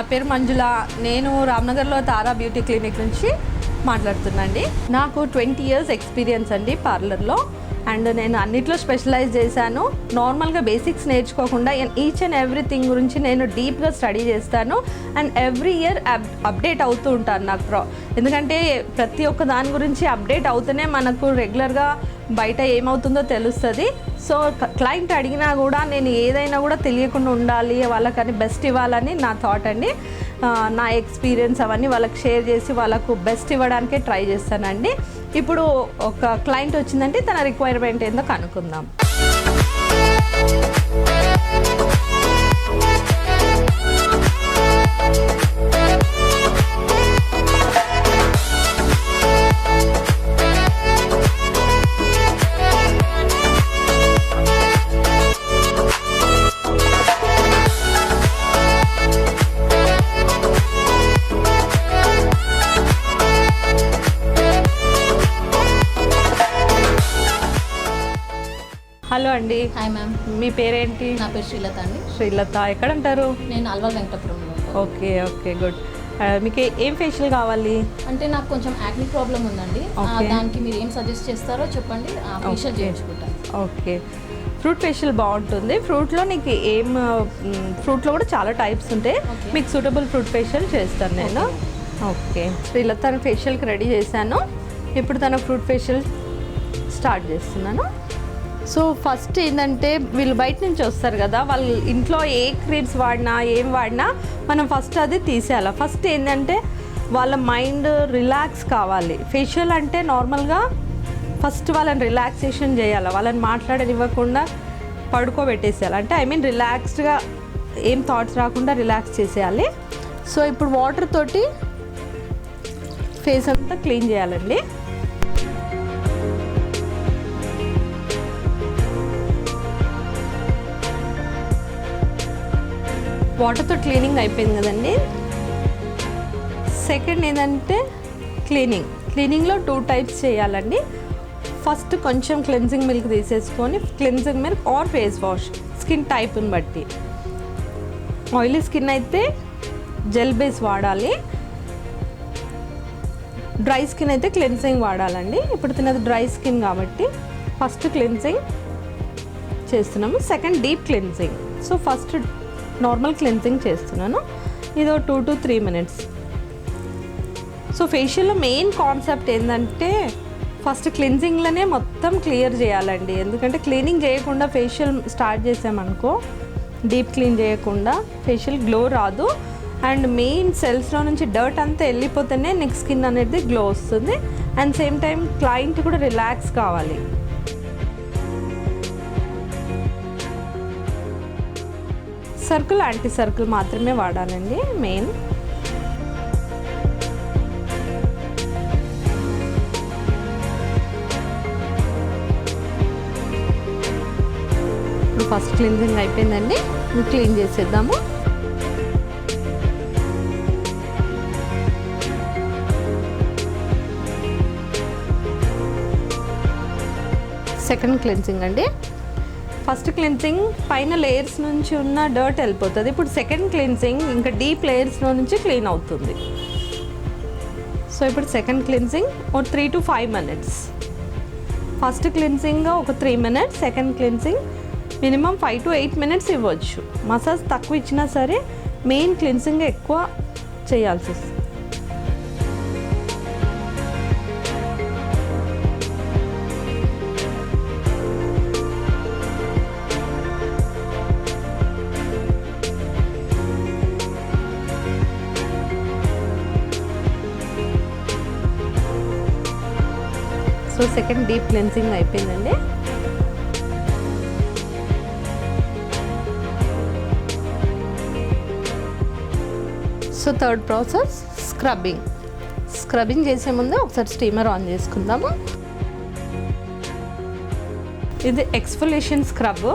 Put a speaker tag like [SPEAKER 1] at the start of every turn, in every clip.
[SPEAKER 1] నా పేరు మంజుల. నేను రామ్నగర్లో తారా బ్యూటీ క్లినిక్ నుంచి మాట్లాడుతున్నాండి. నాకు 20 years ఎక్స్పీరియన్స్ అండి పార్లర్లో. అండ్ నేను అన్నిట్లో స్పెషలైజ్ చేశాను. నార్మల్గా బేసిక్స్ నేర్చుకోకుండా ఈచ్ అండ్ ఎవ్రీథింగ్ గురించి నేను డీప్గా స్టడీ చేస్తాను. అండ్ ఎవ్రీ ఇయర్ అప్డేట్ అవుతూ ఉంటాను. నాకు ఎందుకంటే ప్రతి ఒక్క దాని గురించి అప్డేట్ అవుతూనే మనకు రెగ్యులర్గా బయట ఏమవుతుందో తెలుస్తుంది. సో క్లయింట్ అడిగినా కూడా నేను ఏదైనా కూడా తెలియకుండా ఉండాలి, వాళ్ళకని బెస్ట్ ఇవ్వాలని నా థాట్ అండి. నా ఎక్స్పీరియన్స్ అవన్నీ వాళ్ళకి షేర్ చేసి వాళ్ళకు బెస్ట్ ఇవ్వడానికే ట్రై చేస్తానండి. ఇప్పుడు ఒక క్లయింట్ వచ్చిందంటే తన రిక్వైర్మెంట్ ఏందో కనుక్కుందాం. హలో అండి.
[SPEAKER 2] Hi ma'am.
[SPEAKER 1] మీ పేరేంటి?
[SPEAKER 2] నా పేరు శ్రీలత అండి.
[SPEAKER 1] శ్రీలత. ఎక్కడ ఉంటారు?
[SPEAKER 2] నేను అల్వాల్ వెంకటపురంలో.
[SPEAKER 1] Okay okay good. మీకు ఏం ఫేషియల్ కావాలి?
[SPEAKER 2] అంటే నాకు కొంచెం యాక్ని ప్రాబ్లం ఉందండి. దానికి మీరు ఏం సజెస్ట్ చేస్తారో చెప్పండి, ఆ ఫేషియల్ చేయించుకుంటాను.
[SPEAKER 1] ఓకే, ఫ్రూట్ ఫేషియల్ బాగుంటుంది. ఫ్రూట్లో నీకు ఫ్రూట్లో కూడా చాలా టైప్స్ ఉంటాయి. మీకు సూటబుల్ ఫ్రూట్ ఫేషియల్ చేస్తాను నేను. ఓకే, శ్రీలత ఫేషియల్కి రెడీ చేశాను. ఇప్పుడు తన ఫ్రూట్ ఫేషియల్ స్టార్ట్ చేస్తున్నాను. సో ఫస్ట్ ఏంటంటే వీళ్ళు బయట నుంచి వస్తారు కదా, వాళ్ళు ఇంట్లో ఏ క్రీమ్స్ వాడినా ఏం వాడినా మనం ఫస్ట్ అది తీసేయాలి. ఫస్ట్ ఏంటంటే వాళ్ళ మైండ్ రిలాక్స్ కావాలి. ఫేషియల్ అంటే నార్మల్గా ఫస్ట్ వాళ్ళని రిలాక్సేషన్ చేయాలి, వాళ్ళని మాట్లాడనివ్వకుండా పడుకోబెట్టేసేయాలి. అంటే రిలాక్స్డ్గా ఏం థాట్స్ రాకుండా రిలాక్స్ చేసేయాలి. సో ఇప్పుడు వాటర్ తోటి ఫేస్ అంతా క్లీన్ చేయాలండి. వాటర్తో క్లీనింగ్ అయిపోయింది కదండి. సెకండ్ ఏంటంటే క్లీనింగ్లో 2 types చేయాలండి. ఫస్ట్ కొంచెం క్లెన్జింగ్ మిల్క్ తీసేసుకొని, cleansing milk or face wash skin టైప్ని బట్టి. ఆయిలీ స్కిన్ అయితే జెల్ బేస్ వాడాలి, డ్రై స్కిన్ అయితే క్లెన్జింగ్ వాడాలండి. ఇప్పుడు తినది డ్రై స్కిన్ కాబట్టి ఫస్ట్ క్లెన్జింగ్ చేస్తున్నాము, second deep cleansing. So first normal cleansing చేస్తున్నాను. ఇదో 2 to 3 minutes. సో ఫేషియల్లో మెయిన్ కాన్సెప్ట్ ఏంటంటే ఫస్ట్ క్లెన్జింగ్లోనే మొత్తం క్లియర్ చేయాలండి. ఎందుకంటే క్లీనింగ్ చేయకుండా ఫేషియల్ స్టార్ట్ చేసామనుకో, డీప్ క్లీన్ చేయకుండా ఫేషియల్ గ్లో రాదు. అండ్ మెయిన్ సెల్స్లో నుంచి డర్ట్ అంతా వెళ్ళిపోతేనే నీకు స్కిన్ అనేది గ్లో వస్తుంది. అండ్ సేమ్ టైం క్లయింట్ కూడా రిలాక్స్ కావాలి. సర్కిల్, యాంటీ సర్కిల్ మాత్రమే వాడాలండి మెయిన్. ఇప్పుడు ఫస్ట్ క్లీన్జింగ్ అయిపోయిందండి, క్లీన్ చేసేద్దాము. సెకండ్ క్లీన్జింగ్ అండి. ఫస్ట్ క్లెన్జింగ్ పైన లేయర్స్ నుంచి ఉన్న డర్ట్ వెళ్ళిపోతుంది. ఇప్పుడు సెకండ్ క్లెన్జింగ్ ఇంకా డీప్ లేయర్స్లో నుంచి క్లీన్ అవుతుంది. సో ఇప్పుడు సెకండ్ క్లెన్జింగ్ ఒక 3 to 5 minutes. ఫస్ట్ క్లెన్జింగ్ ఒక 3 minutes, second cleansing minimum 5 to 8 minutes ఇవ్వచ్చు. మసాజ్ తక్కువ ఇచ్చినా సరే మెయిన్ క్లెన్జింగ్ ఎక్కువ చేయాల్సి వస్తుంది. సో సెకండ్ డీప్ క్లెన్సింగ్ అయిపోయిందండి. సో థర్డ్ ప్రాసెస్ స్క్రబ్బింగ్ చేసే ముందు ఒకసారి స్టీమర్ ఆన్ చేసుకుందాము. ఇది exfoliation scrub.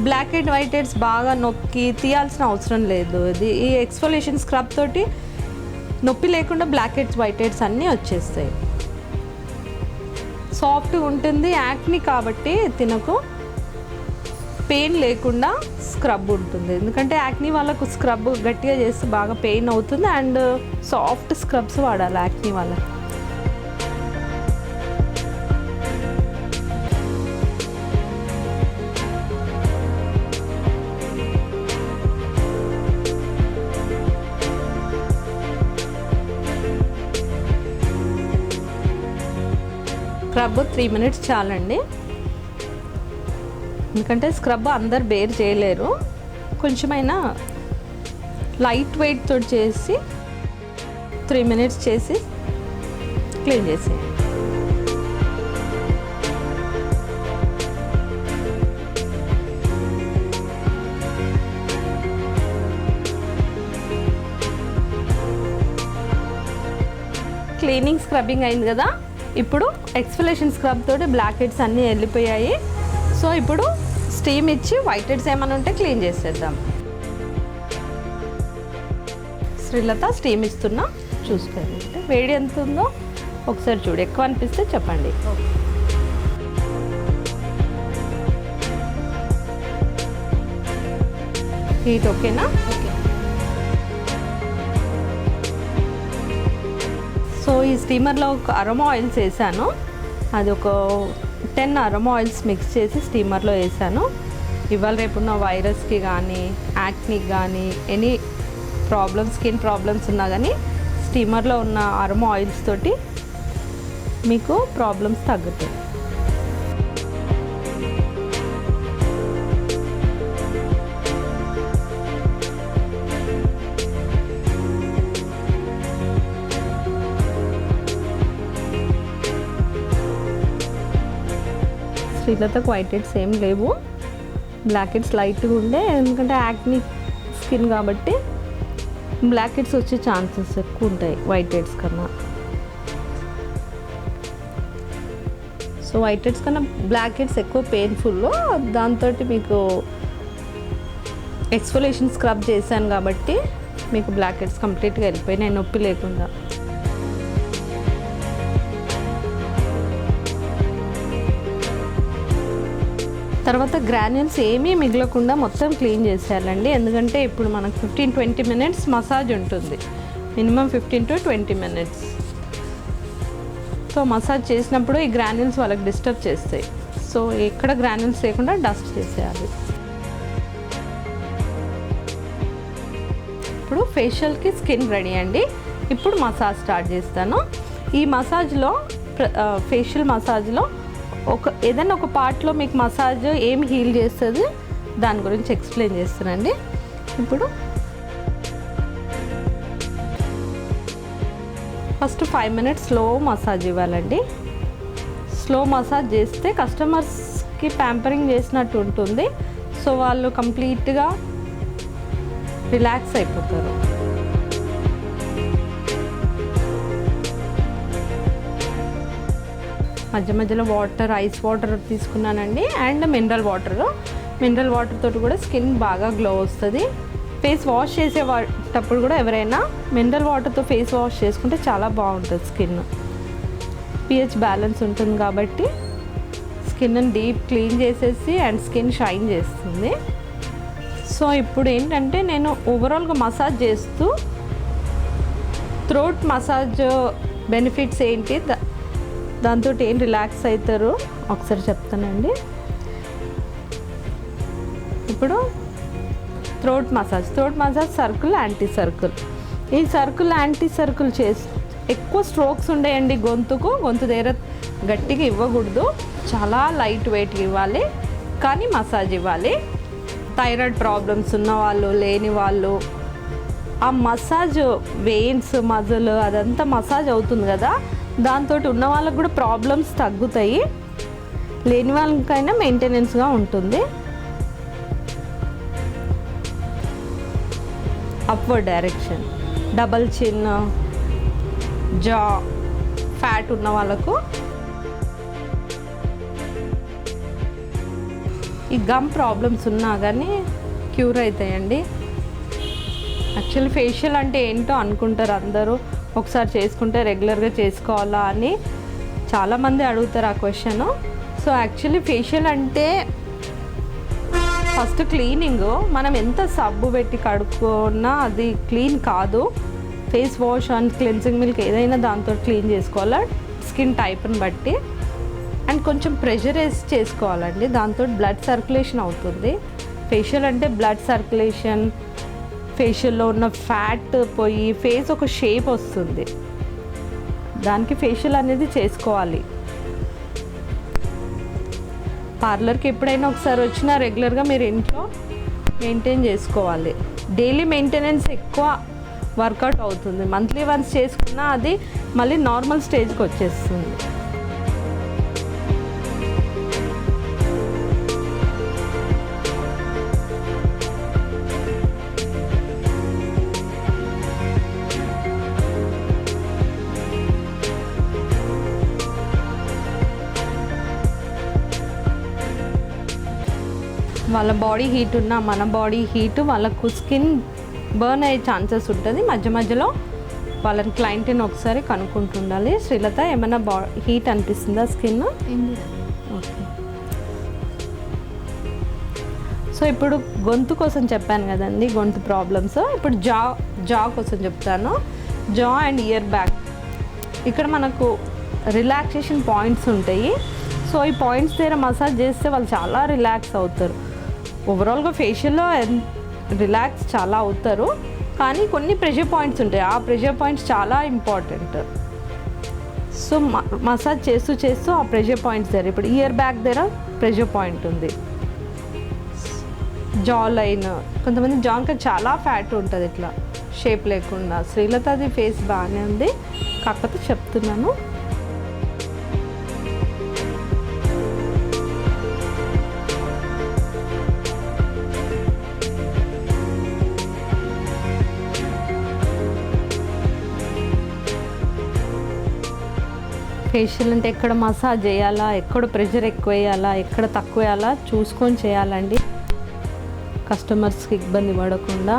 [SPEAKER 1] Blackhead whiteheads బాగా నొక్కి తీయాల్సిన అవసరం లేదు. ఈ ఎక్స్ఫోలియేషన్ స్క్రబ్ తోటి నొప్పి లేకుండా బ్లాక్ హెడ్స్ వైట్ హెడ్స్ అన్నీ వచ్చేస్తాయి. సాఫ్ట్గా ఉంటుంది. యాక్ని కాబట్టి తినకు. పెయిన్ లేకుండా స్క్రబ్ ఉంటుంది. ఎందుకంటే యాక్నీ వాళ్ళకు స్క్రబ్ గట్టిగా చేస్తే బాగా పెయిన్ అవుతుంది. అండ్ సాఫ్ట్ స్క్రబ్స్ వాడాలి యాక్నీ వాళ్ళకి. స్క్రబ్ 3 మినిట్స్ చాలండి. ఎందుకంటే స్క్రబ్ అందరు బేర్ చేయలేరు. కొంచెమైనా లైట్ వెయిట్ తోటి చేసి 3 మినిట్స్ చేసి క్లీన్ చేసేయండి. క్లీనింగ్ స్క్రబ్బింగ్ అయింది కదా. ఇప్పుడు ఎక్స్ఫోలియేషన్ స్క్రబ్ తోటి బ్లాక్ హెడ్స్ అన్నీ వెళ్ళిపోయాయి. సో ఇప్పుడు స్టీమ్ ఇచ్చి వైట్ హెడ్స్ ఏమైనా ఉంటే క్లీన్ చేసేద్దాం. శ్రీలత స్టీమ్ ఇస్తున్నా, చూసుకోండి. వేడి ఎంత ఉందో ఒకసారి చూడు. ఎక్కువ అనిపిస్తే చెప్పండి. హీట్ ఓకేనా? సో ఈ స్టీమర్లో ఒక అరోమా ఆయిల్స్ వేసాను. అది ఒక 10 అరోమా ఆయిల్స్ మిక్స్ చేసి స్టీమర్లో వేసాను. ఇవాళ రేపున్న వైరస్కి కానీ యాక్నీకి కానీ ఎనీ ప్రాబ్లమ్స్, స్కిన్ ప్రాబ్లమ్స్ ఉన్నా కానీ స్టీమర్లో ఉన్న అరోమా ఆయిల్స్ తోటి మీకు ప్రాబ్లమ్స్ తగ్గుతాయి. శ్రీలతకు వైట్ హెడ్స్ ఏం లేవు, బ్లాక్ హెడ్స్ లైట్గా ఉండే. ఎందుకంటే యాక్నీ స్కిన్ కాబట్టి బ్లాక్ హెడ్స్ వచ్చే ఛాన్సెస్ ఎక్కువ ఉంటాయి వైట్ హెడ్స్ కన్నా. సో వైట్ హెడ్స్ కన్నా బ్లాక్ హెడ్స్ ఎక్కువ పెయిన్ఫుల్. దాంతో మీకు ఎక్స్ఫోలియేషన్ స్క్రబ్ చేశాను కాబట్టి మీకు బ్లాక్ హెడ్స్ కంప్లీట్గా వెళ్ళిపోయినాయి నొప్పి లేకుండా. తర్వాత గ్రాన్యూల్స్ ఏమీ మిగలకుండా మొత్తం క్లీన్ చేసేయాలండి. ఎందుకంటే ఇప్పుడు మనకు 15-20 మినిట్స్ మసాజ్ ఉంటుంది, minimum 15 to 20 minutes. So massage చేసినప్పుడు ఈ గ్రాన్యూల్స్ వాళ్ళకి డిస్టర్బ్ చేస్తాయి. సో ఎక్కడ గ్రాన్యూల్స్ లేకుండా డస్ట్ చేసేయాలి. ఇప్పుడు ఫేషియల్కి స్కిన్ రెడీ అండి. ఇప్పుడు మసాజ్ స్టార్ట్ చేస్తాను. ఈ మసాజ్లో ఫేషియల్ మసాజ్లో ఏదైనా ఒక పార్ట్లో మీకు మసాజ్ ఏం హీల్ చేస్తుంది దాని గురించి ఎక్స్ప్లెయిన్ చేస్తానండి. ఇప్పుడు ఫస్ట్ 5 మినిట్స్ స్లో మసాజ్ ఇవ్వాలండి. స్లో మసాజ్ చేస్తే కస్టమర్స్కి ప్యాంపరింగ్ చేసినట్టు ఉంటుంది. సో వాళ్ళు కంప్లీట్గా రిలాక్స్ అయిపోతారు. మధ్య మధ్యలో వాటర్, ఐస్ వాటర్ తీసుకున్నానండి. అండ్ మినరల్ వాటర్ తోటి కూడా స్కిన్ బాగా గ్లో వస్తుంది. ఫేస్ వాష్ చేసేటప్పుడు కూడా ఎవరైనా మినరల్ వాటర్తో ఫేస్ వాష్ చేసుకుంటే చాలా బాగుంటుంది. స్కిన్ pH బ్యాలెన్స్ ఉంటుంది కాబట్టి స్కిన్ని డీప్ క్లీన్ చేసేసి అండ్ స్కిన్ షైన్ చేస్తుంది. సో ఇప్పుడు ఏంటంటే నేను ఓవరాల్గా మసాజ్ చేస్తూ థ్రోట్ మసాజ్ బెనిఫిట్స్ ఏంటి, దాంతో ఏం రిలాక్స్ అవుతారు ఒకసారి చెప్తానండి. ఇప్పుడు throat massage circle, anti circle. ఈ సర్కిల్, యాంటీ సర్కిల్ ఎక్కువ స్ట్రోక్స్ ఉండేయండి. గొంతు దగ్గర గట్టిగా ఇవ్వకూడదు, చాలా లైట్ వెయిట్గా ఇవ్వాలి, కానీ మసాజ్ ఇవ్వాలి. థైరాయిడ్ ప్రాబ్లమ్స్ ఉన్న వాళ్ళు, లేని వాళ్ళు, ఆ మసాజ్ వెయిన్స్, మజిల్ అదంతా మసాజ్ అవుతుంది కదా, దాంతో ఉన్న వాళ్ళకు కూడా ప్రాబ్లమ్స్ తగ్గుతాయి, లేని వాళ్ళకైనా మెయింటెనెన్స్గా ఉంటుంది. అప్వర్డ్ డైరెక్షన్, డబల్ చిన్, జా ఫ్యాట్ ఉన్న వాళ్ళకు ఈ గమ్ ప్రాబ్లమ్స్ ఉన్నా కానీ క్యూర్ అవుతాయండి. యాక్చువల్లీ ఫేషియల్ అంటే ఏంటో అనుకుంటారు అందరూ, ఒకసారి చేసుకుంటే రెగ్యులర్గా చేసుకోవాలా అని చాలామంది అడుగుతారు ఆ క్వశ్చన్. సో యాక్చువల్లీ ఫేషియల్ అంటే ఫస్ట్ క్లీనింగ్ మనం ఎంత సబ్బు పెట్టి కడుక్కున్నా అది క్లీన్ కాదు. Face wash and cleansing milk ఏదైనా దాంతో క్లీన్ చేసుకోవాలా, స్కిన్ టైప్ని బట్టి. అండ్ కొంచెం ప్రెషర్ వేసి చేసుకోవాలండి, దాంతో బ్లడ్ సర్క్యులేషన్ అవుతుంది. ఫేషియల్ అంటే బ్లడ్ సర్క్యులేషన్, ఫేషియల్లో ఉన్న ఫ్యాట్ పోయి ఫేస్ ఒక షేప్ వస్తుంది, దానికి ఫేషియల్ అనేది చేసుకోవాలి. పార్లర్కి ఎప్పుడైనా ఒకసారి వచ్చినా రెగ్యులర్గా మీరు ఇంట్లో మెయింటైన్ చేసుకోవాలి. డైలీ మెయింటెనెన్స్ ఎక్కువ వర్కౌట్ అవుతుంది. మంత్లీ వన్స్ చేసుకున్నా అది మళ్ళీ నార్మల్ స్టేజ్కి వచ్చేస్తుంది. వాళ్ళ బాడీ హీట్ ఉన్న మన బాడీ హీట్ వాళ్ళకు స్కిన్ బర్న్ అయ్యే ఛాన్సెస్ ఉంటుంది. మధ్య మధ్యలో వాళ్ళని క్లయింట్ని ఒకసారి కనుక్కుంటుండాలి. శ్రీలత, ఏమైనా హీట్ అనిపిస్తుందా స్కిన్? ఓకే. సో ఇప్పుడు గొంతు కోసం చెప్పాను కదండి, గొంతు ప్రాబ్లమ్స్. ఇప్పుడు జా కోసం చెప్తాను. జా అండ్ ఇయర్ బ్యాక్, ఇక్కడ మనకు రిలాక్సేషన్ పాయింట్స్ ఉంటాయి. సో ఈ పాయింట్స్ దగ్గర మసాజ్ చేస్తే వాళ్ళు చాలా రిలాక్స్ అవుతారు. ఓవరాల్గా ఫేషియల్లో రిలాక్స్ చాలా అవుతారు, కానీ కొన్ని ప్రెషర్ పాయింట్స్ ఉంటాయి, ఆ ప్రెషర్ పాయింట్స్ చాలా ఇంపార్టెంట్. సో మసాజ్ చేస్తూ చేస్తూ ఆ ప్రెషర్ పాయింట్స్ దగ్గర, ఇప్పుడు ఇయర్ బ్యాక్ దగ్గర ప్రెషర్ పాయింట్ ఉంది. జా లైన్, కొంతమంది జాన్కి చాలా ఫ్యాట్ ఉంటుంది ఇట్లా షేప్ లేకుండా. శ్రీలత అది ఫేస్ బాగానే ఉంది, కాకపోతే చెప్తున్నాను. ఫేషియల్ అంటే ఎక్కడ మసాజ్ చేయాలా, ఎక్కడ ప్రెషర్ ఎక్కువ వేయాలా, ఎక్కడ తక్కువ వేయాలా చూసుకొని చేయాలండి, కస్టమర్స్కి ఇబ్బంది పడకుండా.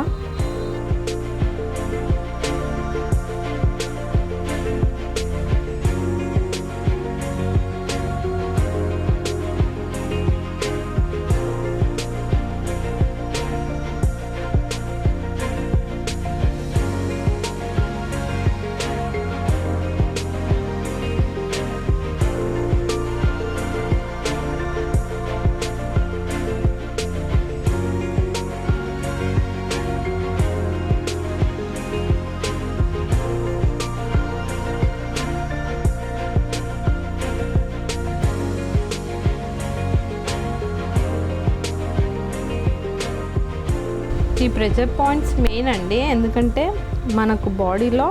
[SPEAKER 1] ఈ ప్రెషర్ పాయింట్స్ మెయిన్ అండి, ఎందుకంటే మనకు బాడీలో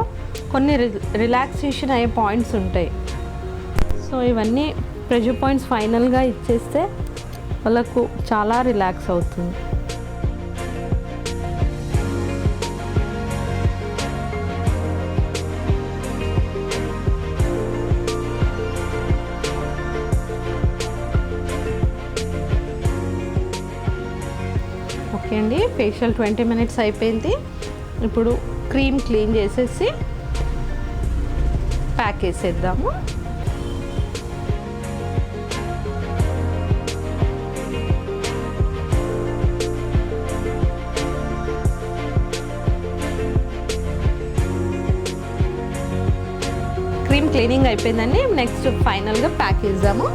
[SPEAKER 1] కొన్ని రిలాక్సేషన్ అయ్యే పాయింట్స్ ఉంటాయి. సో ఇవన్నీ ప్రెషర్ పాయింట్స్ ఫైనల్గా ఇచ్చేస్తే వాళ్ళకు చాలా రిలాక్స్ అవుతుంది. ఓకే అండి, ఫేషియల్ 20 minutes అయిపోయింది. ఇప్పుడు క్రీమ్ క్లీన్ చేసేసి ప్యాక్ వేసేద్దాము. క్రీమ్ క్లీనింగ్ అయిపోయిందండి, నెక్స్ట్ ఫైనల్గా ప్యాక్ వేద్దాము.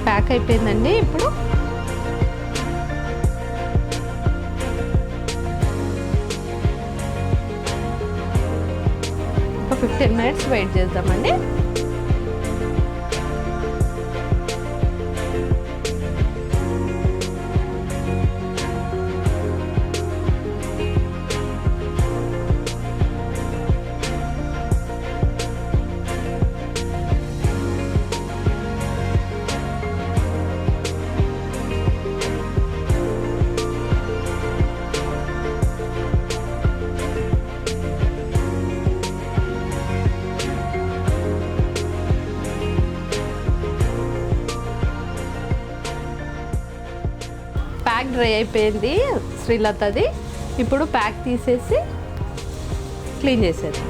[SPEAKER 1] ప్యాక్ అయిపోయిందండి. ఇప్పుడు ఒక 15 minutes వెయిట్ చేద్దామండి. డ్రై అయిపోయింది శ్రీలతది. ఇప్పుడు ప్యాక్ తీసేసి క్లీన్ చేసేది.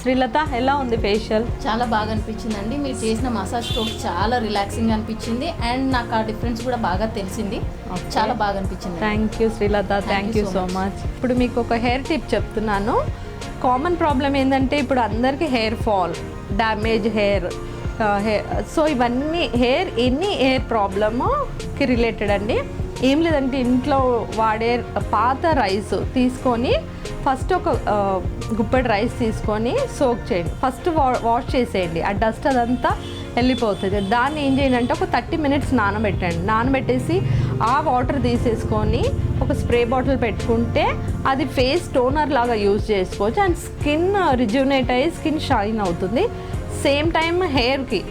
[SPEAKER 1] శ్రీలత ఎలా ఉంది ఫేషియల్?
[SPEAKER 2] చాలా బాగా అనిపించిందండి. మీరు చేసిన మసాజ్ స్ట్రోక్ చాలా రిలాక్సింగ్ అనిపించింది అండ్ నాకు ఆ డిఫరెన్స్ కూడా బాగా తెలిసింది. చాలా బాగా అనిపించింది.
[SPEAKER 1] Thank you Srilatha, thank you so much. ఇప్పుడు మీకు ఒక హెయిర్ టిప్ చెప్తున్నాను. కామన్ ప్రాబ్లం ఏంటంటే ఇప్పుడు అందరికీ hair fall, damage hair, so ఇవన్నీ ఎనీ హెయిర్ ప్రాబ్లమ్కి రిలేటెడ్ అండి. ఏం లేదంటే ఇంట్లో వాడే పాత రైస్ తీసుకొని ఫస్ట్ ఒక గుప్పెడు రైస్ తీసుకొని సోక్ చేయండి. ఫస్ట్ వాష్ చేసేయండి, ఆ డస్ట్ అదంతా వెళ్ళిపోతుంది. దాన్ని ఏం చేయండి అంటే ఒక 30 minutes నానబెట్టండి. నానబెట్టేసి ఆ వాటర్ తీసేసుకొని ఒక స్ప్రే బాటిల్ పెట్టుకుంటే అది ఫేస్ టోనర్ లాగా యూజ్ చేసుకోవచ్చు అండ్ స్కిన్ రిజ్యూనేట్ అయ్యి స్కిన్ షైన్ అవుతుంది. సేమ్ టైం హెయిర్కి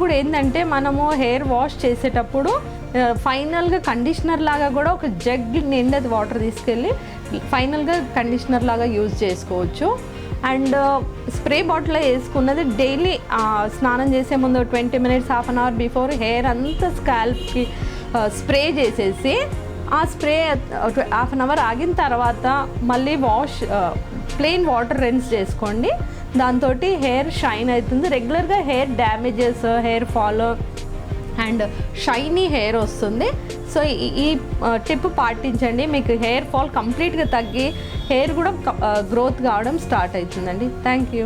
[SPEAKER 1] కూడా ఏంటంటే మనము హెయిర్ వాష్ చేసేటప్పుడు ఫైనల్గా కండిషనర్ లాగా కూడా ఒక జగ్ నిండది వాటర్ తీసుకెళ్ళి ఫైనల్గా కండిషనర్ లాగా యూజ్ చేసుకోవచ్చు. అండ్ స్ప్రే బాటిల్లో వేసుకున్నది డైలీ స్నానం చేసే ముందు 20 minutes, half an hour before hair అంతా స్కాల్ప్కి స్ప్రే చేసేసి ఆ స్ప్రే హాఫ్ అన్ అవర్ ఆగిన తర్వాత మళ్ళీ ప్లెయిన్ వాటర్ రిన్స్ చేసుకోండి. దాంతో హెయిర్ షైన్ అవుతుంది. రెగ్యులర్గా hair damages, hair fall and shiny hair వస్తుంది. సో ఈ టిప్ పాటించండి, మీకు హెయిర్ ఫాల్ కంప్లీట్గా తగ్గి హెయిర్ కూడా గ్రోత్ కావడం స్టార్ట్ అవుతుందండి. Thank you.